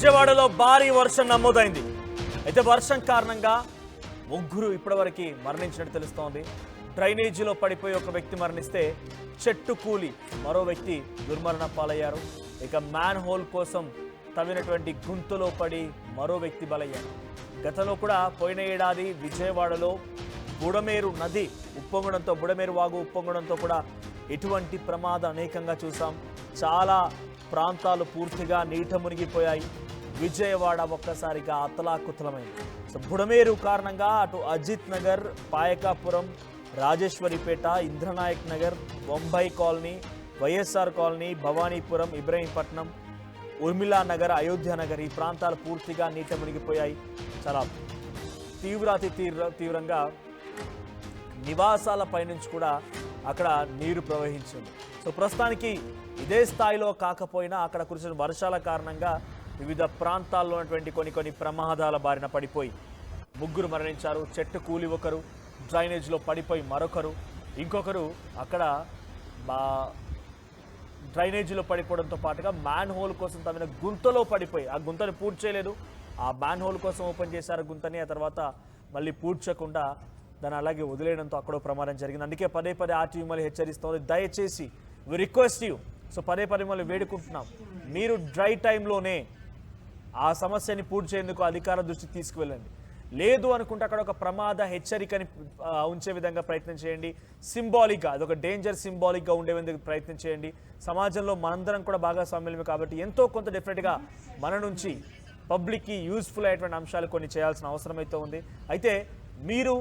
విజయవాడలో భారీ వర్షం నమోదైంది. అయితే వర్షం కారణంగా ముగ్గురు ఇప్పటివరకు మరణించినట్టు తెలుస్తోంది. డ్రైనేజీలో పడిపోయి ఒక వ్యక్తి మరణిస్తే చెట్టు కూలి మరో వ్యక్తి దుర్మరణ పాలయ్యారు. ఇక మ్యాన్ హోల్ కోసం తవ్వినటువంటి గుంతలో పడి మరో వ్యక్తి బలయ్యారు. గతంలో కూడా పోయిన ఏడాది విజయవాడలో బుడమేరు నది ఉప్పొంగడంతో బుడమేరు వాగు ఉప్పొంగడంతో కూడా ఎటువంటి ప్రమాదం అనేకంగా చూసాం. చాలా ప్రాంతాలు పూర్తిగా నీట మునిగిపోయాయి. విజయవాడ ఒక్కసారిగా అతలాకుతలమైంది. సో బుడమేరు కారణంగా అటు అజిత్ నగర్, పాయకాపురం, రాజేశ్వరిపేట, ఇంద్రనాయక్ నగర్, బొంబాయి కాలనీ, వైఎస్ఆర్ కాలనీ, భవానీపురం, ఇబ్రహీంపట్నం, ఉర్మిళా నగర్, అయోధ్య నగర్ ఈ ప్రాంతాలు పూర్తిగా నీట మునిగిపోయాయి. చాలా తీవ్రంగా నివాసాల పైనుంచి కూడా అక్కడ నీరు ప్రవహించింది. సో ప్రస్తుతానికి ఇదే స్థాయిలో కాకపోయినా అక్కడ కురిసిన వర్షాల కారణంగా వివిధ ప్రాంతాల్లో ఉన్నటువంటి కొన్ని ప్రమాదాల బారిన పడిపోయి ముగ్గురు మరణించారు. చెట్టు కూలి ఒకరు, డ్రైనేజ్లో పడిపోయి మరొకరు, ఇంకొకరు అక్కడ డ్రైనేజీలో పడిపోవడంతో పాటుగా మ్యాన్ హోల్ కోసం తమిన గుంతలో పడిపోయి ఆ గుంతని పూర్తి చేయలేదు. ఆ మ్యాన్ హోల్ కోసం ఓపెన్ చేశారు గుంతని, ఆ తర్వాత మళ్ళీ పూడ్చకుండా దాన్ని అలాగే వదిలేయడంతో అక్కడో ప్రమాదం జరిగింది. అందుకే పదే ఆర్టీవీ మళ్ళీ హెచ్చరిస్తోంది, దయచేసి వి రిక్వెస్ట్ యూ, సో పదే మళ్ళీ వేడుకుంటున్నాం, మీరు డ్రై టైంలోనే ఆ సమస్యని పూర్తి చేసేందుకు అధికారుల దృష్టికి తీసుకువెళ్ళండి. లేదు అనుకుంటే అక్కడ ఒక ప్రమాద హెచ్చరికని ఉంచే విధంగా ప్రయత్నం చేయండి. సింబాలిక్గా అదొక డేంజర్ సింబాలిక్గా ఉండే విధంగా ప్రయత్నం చేయండి. సమాజంలో మనందరం కూడా భాగస్వామ్యమే కాబట్టి ఎంతో కొంత డెఫినెట్గా మన నుంచి పబ్లిక్కి యూస్ఫుల్ అయ్యేటువంటి అంశాలు కొన్ని చేయాల్సిన అవసరం అయితే ఉంది. అయితే మీరు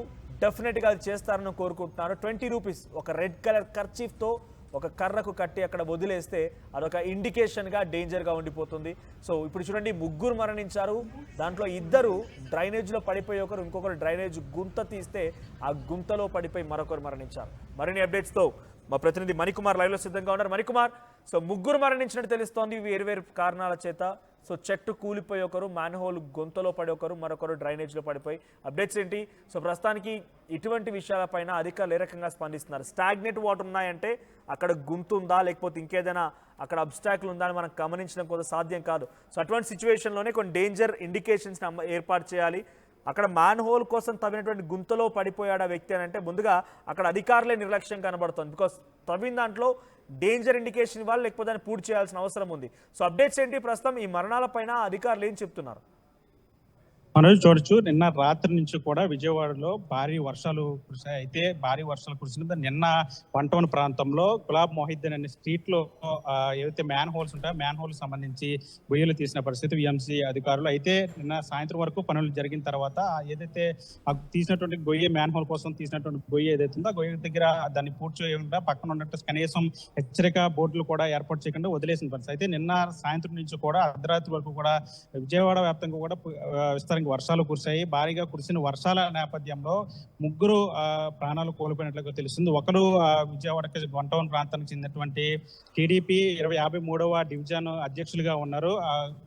డెఫినెట్గా అది చేస్తారని కోరుకుంటున్నారు. 20 రూపీస్ ఒక రెడ్ కలర్ కర్చీఫ్తో ఒక కర్రకు కట్టి అక్కడ వదిలేస్తే అదొక ఇండికేషన్గా డేంజర్గా ఉండిపోతుంది. సో ఇప్పుడు చూడండి, ముగ్గురు మరణించారు. దాంట్లో ఇద్దరు డ్రైనేజ్లో పడిపోయి ఒకరు, ఇంకొకరు డ్రైనేజ్ గుంత తీస్తే ఆ గుంతలో పడిపోయి మరొకరు మరణించారు. మరిన్ని అప్డేట్స్తో మా ప్రతినిధి మణికుమార్ లైవ్లో సిద్ధంగా ఉన్నారు. మణికుమార్, సో ముగ్గురు మరణించినట్టు తెలుస్తోంది వేరు కారణాల చేత. సో చెట్టు కూలిపోయి ఒకరు, మ్యాన్ హోల్ గొంతులో పడి ఒకరు, మరొకరు డ్రైనేజ్లో పడిపోయి. అప్డేట్స్ ఏంటి? సో ప్రస్తుతానికి ఇటువంటి విషయాలపైన అధికారులు ఏ రకంగా స్పందిస్తున్నారు? స్టాగ్నెట్ వాటర్ ఉన్నాయంటే అక్కడ గుంతు ఉందా, లేకపోతే ఇంకేదైనా అక్కడ అబ్స్టాకిల్ ఉందా అని మనం గమనించడం కొంత సాధ్యం కాదు. సో అటువంటి సిచ్యువేషన్లోనే కొన్ని డేంజర్ ఇండికేషన్స్ని ఏర్పాటు చేయాలి. అక్కడ మ్యాన్ హోల్ కోసం తవ్వినటువంటి గుంతలో పడిపోయాడు ఆ వ్యక్తి అని అంటే ముందుగా అక్కడ అధికారులే నిర్లక్ష్యం కనబడుతుంది. బికాస్ తవ్విన దాంట్లో డేంజర్ ఇండికేషన్ ఇవ్వాలి, లేకపోతే దాన్ని పూర్తి చేయాల్సిన అవసరం ఉంది. సో అప్డేట్స్ ఏంటి? ప్రస్తుతం ఈ మరణాలపైన అధికారులు ఏం చెప్తున్నారు? మనం చూడొచ్చు, నిన్న రాత్రి నుంచి కూడా విజయవాడలో భారీ వర్షాలు కురిశాయి. అయితే భారీ వర్షాలు కురిసిన నిన్న 1 ప్రాంతంలో గులాబ్ మొహిద్దీన్ అనే స్ట్రీట్ లో ఏవైతే మ్యాన్ హోల్స్ ఉంటాయో మ్యాన్ హోల్ సంబంధించి గొయ్యలు తీసిన పరిస్థితి విఎంసీ అధికారులు. అయితే నిన్న సాయంత్రం వరకు పనులు జరిగిన తర్వాత ఏదైతే తీసినటువంటి గొయ్యి, మ్యాన్ హోల్ కోసం తీసినటువంటి గొయ్యి ఏదైతే ఉందో ఆ గొయ్యి దగ్గర దాన్ని పూర్తి చేయకుండా పక్కన ఉన్నట్టు కనీసం హెచ్చరిక బోర్డులు కూడా ఏర్పాటు చేయకుండా వదిలేసిన పరిస్థితి. అయితే నిన్న సాయంత్రం నుంచి కూడా అర్ధరాత్రి వరకు కూడా విజయవాడ వ్యాప్తంగా కూడా వర్షాలు కురిశాయి. భారీగా కురిసిన వర్షాల నేపథ్యంలో ముగ్గురు ప్రాణాలు కోల్పోయినట్లుగా తెలుస్తుంది. ఒకరు విజయవాడకి 1 ప్రాంతానికి చెందినటువంటి టీడీపీ 53వ డివిజన్ అధ్యక్షులుగా ఉన్నారు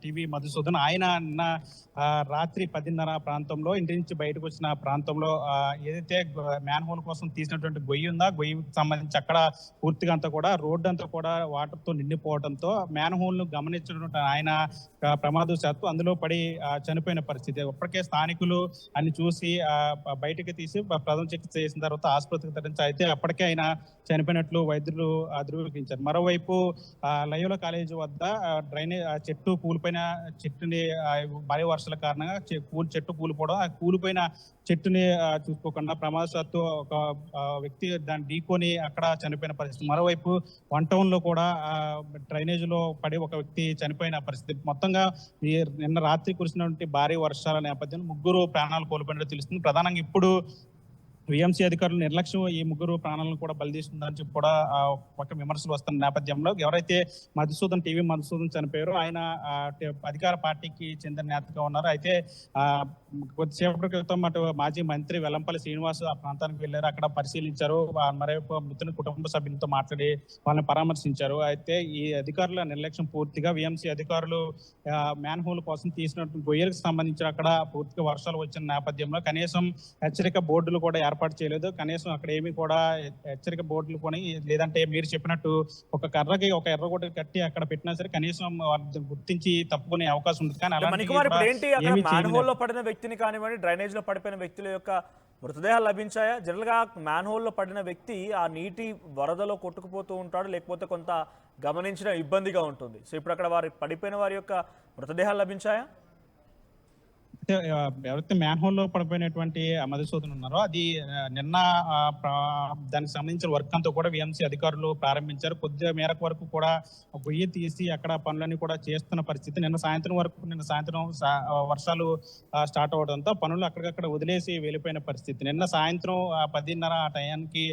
టీవీ మధుసూదన్. ఆయన నిన్న రాత్రి 10:30 ప్రాంతంలో ఇంటి నుంచి బయటకు వచ్చిన ప్రాంతంలో ఏదైతే మ్యాన్ హోల్ కోసం తీసినటువంటి గొయ్యి ఉందా, గొయ్యికి సంబంధించి అక్కడ పూర్తిగా అంతా కూడా రోడ్డు అంతా కూడా వాటర్ తో నిండిపోవడంతో మ్యాన్ హోల్ ను గమనించినటువంటి ఆయన ప్రమాదవశాత్తు అందులో పడి చనిపోయిన పరిస్థితి. ఇప్పటికే స్థానికులు అన్ని చూసి బయటకు తీసి ప్రథమ చికిత్స చేసిన తర్వాత ఆసుపత్రికి తరలించి, అయితే అప్పటికే ఆయన చనిపోయినట్లు వైద్యులు ధృవీకరించారు. మరోవైపు లయోలా కాలేజీ వద్ద డ్రైనేజ్ చెట్టు కూలిపోయిన చెట్టుని భారీ వర్షాల కారణంగా చెట్టు కూలిపోవడం, ఆ కూలిపోయిన చెట్టుని చూసుకోకుండా ప్రమాదవశాత్తు ఒక వ్యక్తి దాన్ని ఢీకొని అక్కడ చనిపోయిన పరిస్థితి. మరోవైపు 1 టౌన్ లో కూడా డ్రైనేజ్ లో పడి ఒక వ్యక్తి చనిపోయిన పరిస్థితి. మొత్తంగా నిన్న రాత్రి కురిసినటువంటి భారీ వర్షాల నేపథ్యంలో ముగ్గురు ప్రాణాలు కోల్పోయినట్టు తెలుస్తుంది. ప్రధానంగా ఇప్పుడు విఎంసీ అధికారులు నిర్లక్ష్యం ఈ ముగ్గురు ప్రాణాలను కూడా బలితీస్తుందని చెప్పి కూడా పక్క విమర్శలు వస్తున్న నేపథ్యంలో ఎవరైతే టీవీ మధుసూదన్ చనిపోయారో ఆయన అధికార పార్టీకి చెందిన నేతగా ఉన్నారు. అయితే కొద్దిసేపటి క్రితం అటు మాజీ మంత్రి వెల్లంపల్లి శ్రీనివాస్ ఆ ప్రాంతానికి వెళ్ళారు, అక్కడ పరిశీలించారు, మరోవైపు మృతుని కుటుంబ సభ్యులతో మాట్లాడి వాళ్ళని పరామర్శించారు. అయితే ఈ అధికారుల నిర్లక్ష్యం పూర్తిగా విఎంసీ అధికారులు మ్యాన్ హోల్ కోసం తీసినటువంటి గొయ్యలకు సంబంధించి అక్కడ పూర్తిగా వర్షాలు వచ్చిన నేపథ్యంలో కనీసం హెచ్చరిక బోర్డులు కూడా ఏర్పాటు చేయలేదు. కనీసం అక్కడ ఏమీ కూడా హెచ్చరిక బోర్డులు కొని, లేదంటే మీరు చెప్పినట్టు ఒక కర్రకి ఒక ఎర్రగొడ్డ కట్టి అక్కడ పెట్టినా సరే కనీసం వాళ్ళు గుర్తించి తప్పుకునే అవకాశం ఉంది. కానీ అలాంటివి మణికుమార్, కూడా ఇప్పుడు ఏంటి అక్కడ ఏమీ మ్యాన్ చేయలేదు. హోల్లో పడిన వ్యక్తిని కానివ్వండి, డ్రైనేజ్ లో పడిపోయిన వ్యక్తుల యొక్క మృతదేహాలు లభించాయా? జనరల్ గా మ్యాన్ హోల్లో పడిన వ్యక్తి ఆ నీటి వరదలో కొట్టుకుపోతూ ఉంటాడు, లేకపోతే కొంత గమనించిన ఇబ్బందిగా ఉంటుంది. సో ఇప్పుడు అక్కడ పడిపోయిన వారి యొక్క మృతదేహాలు లభించాయా? అయితే ఎవరైతే మ్యాన్ హోల్ లో పడిపోయినటువంటి మధుసూదన్ ఉన్నారో అది నిన్న దానికి సంబంధించిన వర్క్ అంతా కూడా విఎంసీ అధికారులు ప్రారంభించారు. కొద్ది మేరకు వరకు కూడా గొయ్యి తీసి అక్కడ పనులన్నీ కూడా చేస్తున్న పరిస్థితి. నిన్న సాయంత్రం వర్షాలు స్టార్ట్ అవడంతో పనులు అక్కడికక్కడ వదిలేసి వెళ్ళిపోయిన పరిస్థితి. నిన్న సాయంత్రం 10:30 ఆ టయానికి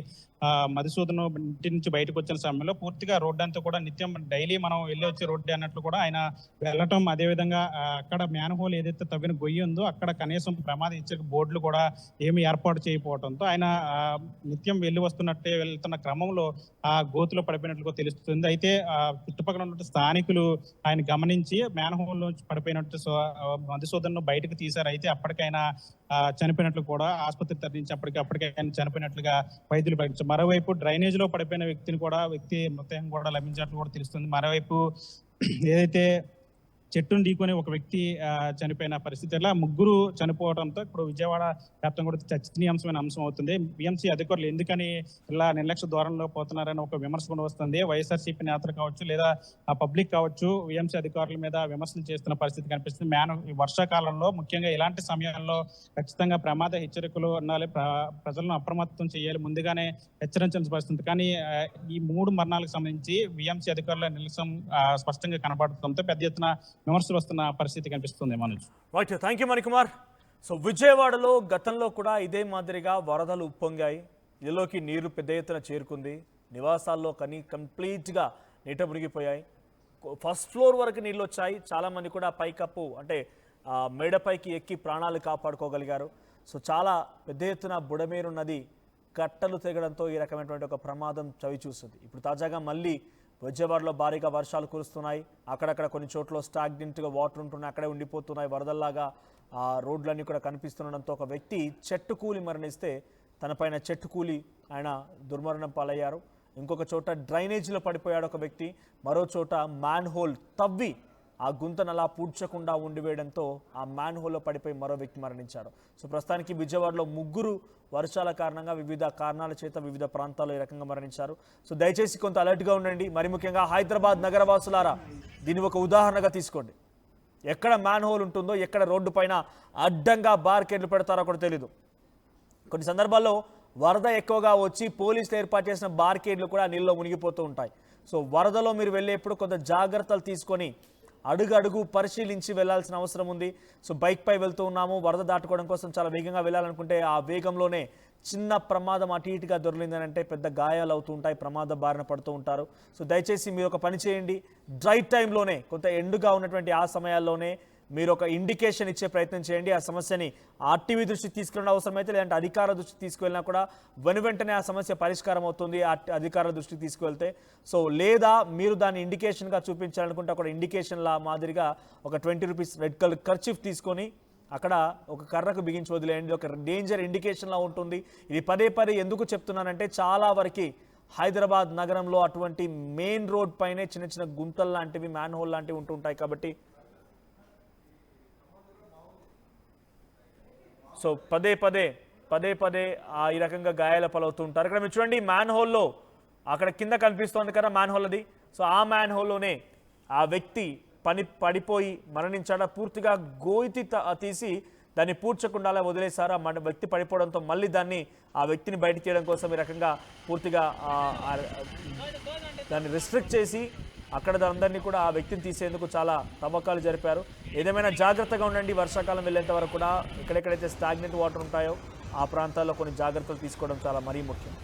మధుసూదన్ ఇంటి నుంచి బయటకు వచ్చిన సమయంలో పూర్తిగా రోడ్డు అంతా కూడా నిత్యం డైలీ మనం వెళ్ళి వచ్చే రోడ్డు అన్నట్లు కూడా ఆయన వెళ్ళటం, అదేవిధంగా అక్కడ మ్యాన్ హోల్ ఏదైతే తవ్విన గొయ్యి ఉందో అక్కడ కనీసం ప్రమాద హెచ్చరిక బోర్డులు కూడా ఏమి ఏర్పాటు చేయకపోవడంతో ఆయన నిత్యం వెళ్ళి వస్తున్నట్టే వెళ్తున్న క్రమంలో ఆ గోతులో పడిపోయినట్లుగా తెలుస్తుంది. అయితే చుట్టుపక్కల ఉన్న స్థానికులు ఆయన గమనించి మ్యాన్ హోల్ నుంచి పడిపోయినట్టు మధుసూదన్ ను బయటకు తీశారు. అయితే అప్పటికైనా చనిపోయినట్లు కూడా ఆసుపత్రి తరలించి అప్పటికే ఆయన చనిపోయినట్లుగా వైద్యులు ప్రకటించారు. మరోవైపు డ్రైనేజ్ లో పడిపోయిన వ్యక్తి మృతదేహం కూడా లభించినట్లు కూడా తెలుస్తుంది. మరోవైపు ఏదైతే చెట్టును ఢీకొని ఒక వ్యక్తి చనిపోయిన పరిస్థితి, ఇలా ముగ్గురు చనిపోవడంతో ఇప్పుడు విజయవాడ వ్యాప్తంగా కూడా చర్చనీయాంశమైన అంశం అవుతుంది. బిఎంసీ అధికారులు ఎందుకని ఇలా నిర్లక్ష్య ధోరణిలో పోతున్నారని ఒక విమర్శ కూడా వస్తుంది. వైఎస్ఆర్సీపీ నేతలు కావచ్చు, లేదా పబ్లిక్ కావచ్చు, బిఎంసీ అధికారుల మీద విమర్శలు చేస్తున్న పరిస్థితి కనిపిస్తుంది. వర్షాకాలంలో ముఖ్యంగా ఇలాంటి సమయాల్లో ఖచ్చితంగా ప్రమాద హెచ్చరికలు ఉండాలి, ప్రజలను అప్రమత్తం చేయాలి, ముందుగానే హెచ్చరించాల్సిన పరిస్థితి. కానీ ఈ 3 మరణాలకు సంబంధించి బిఎంసీ అధికారుల నిర్లక్ష్యం స్పష్టంగా కనబడటంతో పెద్ద ఎత్తున విమర్శలు వస్తున్న పరిస్థితి కనిపిస్తుంది. Manoj, right, thank you Manikumar. So విజయవాడలో గతంలో కూడా ఇదే మాదిరిగా వరదలు ఉప్పొంగాయి, ఇళ్ళలోకి నీరు పెద్ద ఎత్తున చేరుకుంది, నివాసాల్లో కంప్లీట్గా నీట మునిగిపోయాయి. ఫస్ట్ ఫ్లోర్ వరకు నీళ్ళు వచ్చాయి. చాలామంది కూడా పైకప్పు అంటే మేడపైకి ఎక్కి ప్రాణాలు కాపాడుకోగలిగారు. సో చాలా పెద్ద ఎత్తున బుడమేరు నది కట్టలు తెగడంతో ఈ రకమైనటువంటి ఒక ప్రమాదం చవి చూస్తుంది. ఇప్పుడు తాజాగా మళ్ళీ విజయవాడలో భారీగా వర్షాలు కురుస్తున్నాయి. అక్కడక్కడ కొన్ని చోట్ల స్టాగ్నెంట్గా వాటర్ ఉంటున్నాయి, అక్కడే ఉండిపోతున్నాయి. వరదల్లాగా రోడ్లన్నీ కూడా కనిపిస్తుండడంతో ఒక వ్యక్తి చెట్టు కూలి మరణిస్తే తనపైన చెట్టు కూలి ఆయన దుర్మరణం పాలయ్యారు. ఇంకొక చోట డ్రైనేజీలో పడిపోయాడు ఒక వ్యక్తి. మరో చోట మ్యాన్ హోల్ తవ్వి ఆ గుంతను అలా పూడ్చకుండా ఉండివేయడంతో ఆ మ్యాన్ హోల్లో పడిపోయి మరో వ్యక్తి మరణించాడు. సో ప్రస్తుతానికి విజయవాడలో ముగ్గురు వర్షాల కారణంగా వివిధ కారణాల చేత వివిధ ప్రాంతాల్లో ఈ రకంగా మరణించారు. సో దయచేసి కొంత అలర్ట్గా ఉండండి. మరి ముఖ్యంగా హైదరాబాద్ నగరవాసులారా దీన్ని ఒక ఉదాహరణగా తీసుకోండి. ఎక్కడ మ్యాన్ హోల్ ఉంటుందో, ఎక్కడ రోడ్డు పైన అడ్డంగా బార్కెట్లు పెడతారో కూడా తెలీదు. కొన్ని సందర్భాల్లో వరద ఎక్కువగా వచ్చి పోలీసులు ఏర్పాటు చేసిన బార్కెట్లు కూడా నీళ్ళలో మునిగిపోతూ ఉంటాయి. సో వరదలో మీరు వెళ్ళేప్పుడు కొంత జాగ్రత్తలు తీసుకొని అడుగు పరిశీలించి వెళ్లాల్సిన అవసరం ఉంది. సో బైక్ పై వెళ్తూ ఉన్నాము, వరద దాటుకోవడం కోసం చాలా వేగంగా వెళ్ళాలనుకుంటే ఆ వేగంలోనే చిన్న ప్రమాదం అటు ఇటుగా దొరికిందని అంటే పెద్ద గాయాలు అవుతూ ఉంటాయి, ప్రమాద బారిన పడుతూ ఉంటారు. సో దయచేసి మీరు ఒక పని చేయండి, డ్రైట్ టైంలోనే కొంత ఎండుగా ఉన్నటువంటి ఆ సమయాల్లోనే మీరు ఒక ఇండికేషన్ ఇచ్చే ప్రయత్నం చేయండి. ఆ సమస్యని ఆర్టీవీ దృష్టికి తీసుకెళ్ళిన అవసరమైతే, లేదంటే అధికారుల దృష్టికి తీసుకువెళ్ళినా కూడా వెంటనే ఆ సమస్య పరిష్కారం అవుతుంది అధికారుల దృష్టికి తీసుకువెళ్తే. సో లేదా మీరు దాన్ని ఇండికేషన్గా చూపించాలనుకుంటే అక్కడ ఇండికేషన్లా మాదిరిగా ఒక 20 రూపీస్ రెడ్ కలర్ కర్చీఫ్ తీసుకొని అక్కడ ఒక కర్రకు బిగించి వదిలేయండి. ఒక డేంజర్ ఇండికేషన్లా ఉంటుంది. ఇది పదే ఎందుకు చెప్తున్నానంటే చాలా వరకు హైదరాబాద్ నగరంలో అటువంటి మెయిన్ రోడ్ పైనే చిన్న గుంతలు లాంటివి, మ్యాన్ హోల్ లాంటివి ఉంటుంటాయి. కాబట్టి సో పదే ఈ రకంగా గాయాల పాలవుతూ ఉంటారు. ఇక్కడ మీరు చూడండి, మ్యాన్ హోల్లో అక్కడ కింద కనిపిస్తోంది కదా మ్యాన్ హోల్ అది. సో ఆ మ్యాన్ హోల్లోనే ఆ వ్యక్తి పడిపోయి మరణించాడు. పూర్తిగా గోయితి తీసి దాన్ని పూడ్చకుండా వదిలేశారు. ఆ వ్యక్తి పడిపోవడంతో మళ్ళీ ఆ వ్యక్తిని బయట తీయడం కోసం ఈ రకంగా పూర్తిగా దాన్ని రిస్ట్రిక్ట్ చేసి అక్కడ అందరినీ కూడా ఆ వ్యక్తిని తీసేందుకు చాలా తవ్వకాలు జరిపారు. ఏదేమైనా జాగ్రత్తగా ఉండండి. వర్షాకాలం వెళ్ళేంత వరకు కూడా ఎక్కడెక్కడైతే స్టాగ్నెంట్ వాటర్ ఉంటాయో ఆ ప్రాంతాల్లో కొన్ని జాగ్రత్తలు తీసుకోవడం చాలా మరీ ముఖ్యం.